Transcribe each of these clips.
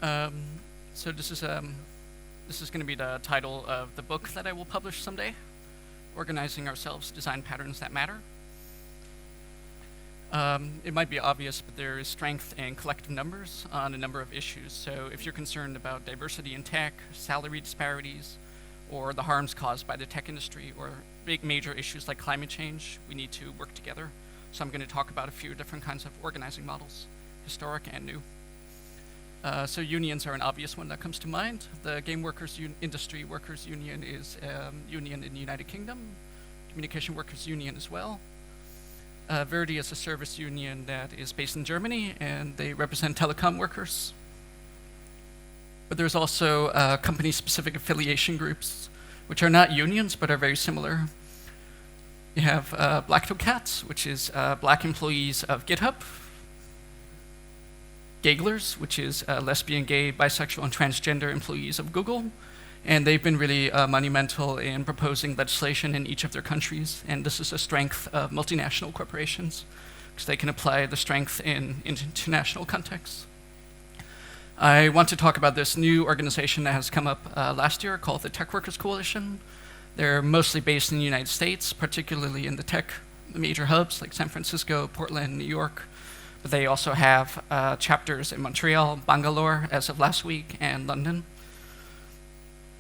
Um, so this is going to be the title of the book that I will publish someday, Organizing Ourselves, Design Patterns That Matter. It might be obvious, but there is strength in collective numbers on a number of issues. So if you're concerned about diversity in tech, salary disparities, or the harms caused by the tech industry, or big major issues like climate change, we need to work together. So I'm going to talk about a few different kinds of organizing models, historic and new. So unions are an obvious one that comes to mind. The Game Workers Industry Workers Union is a union in the United Kingdom, Communication Workers Union as well. Verdi is a service union that is based in Germany, and they represent telecom workers. But there's also company-specific affiliation groups, which are not unions, but are very similar. You have Black Toe Cats, which is black employees of GitHub. Gaglers, which is lesbian, gay, bisexual, and transgender employees of Google. And they've been really monumental in proposing legislation in each of their countries. And this is a strength of multinational corporations, because they can apply the strength in international contexts. I want to talk about this new organization that has come up last year called the Tech Workers Coalition. They're mostly based in the United States, particularly in the major hubs like San Francisco, Portland, New York. But they also have chapters in Montreal, Bangalore as of last week, and London.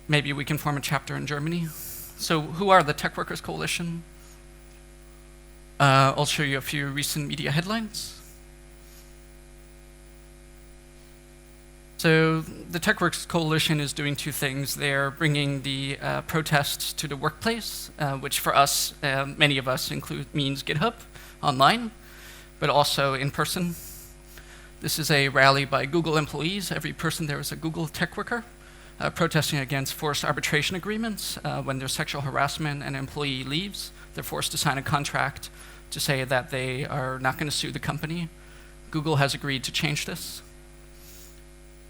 Maybe we can form a chapter in Germany. So who are the Tech Workers Coalition? I'll show you a few recent media headlines. So the Tech Workers Coalition is doing two things. They're bringing the protests to the workplace, which for us, many of us means GitHub online, but also in person. This is a rally by Google employees. Every person there is a Google tech worker protesting against forced arbitration agreements. When there's sexual harassment and an employee leaves, they're forced to sign a contract to say that they are not going to sue the company. Google has agreed to change this.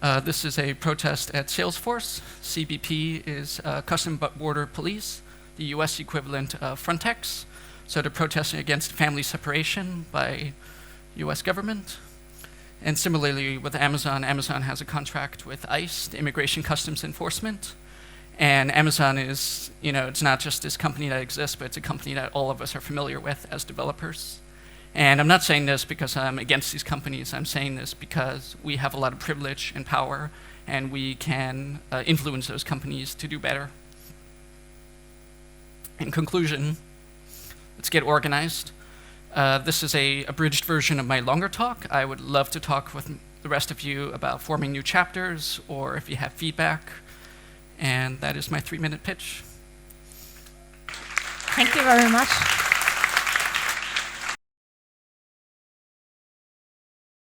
This is a protest at Salesforce. CBP is Custom Border Police, the US equivalent of Frontex. So they're protesting against family separation by US government. And similarly with Amazon, Amazon has a contract with ICE, the Immigration Customs Enforcement. And Amazon is, it's not just this company that exists, but it's a company that all of us are familiar with as developers. And I'm not saying this because I'm against these companies. I'm saying this because we have a lot of privilege and power, and we can influence those companies to do better. In conclusion, let's get organized. This is a abridged version of my longer talk. I would love to talk with the rest of you about forming new chapters, or if you have feedback. And that is my 3-minute pitch. Thank you very much.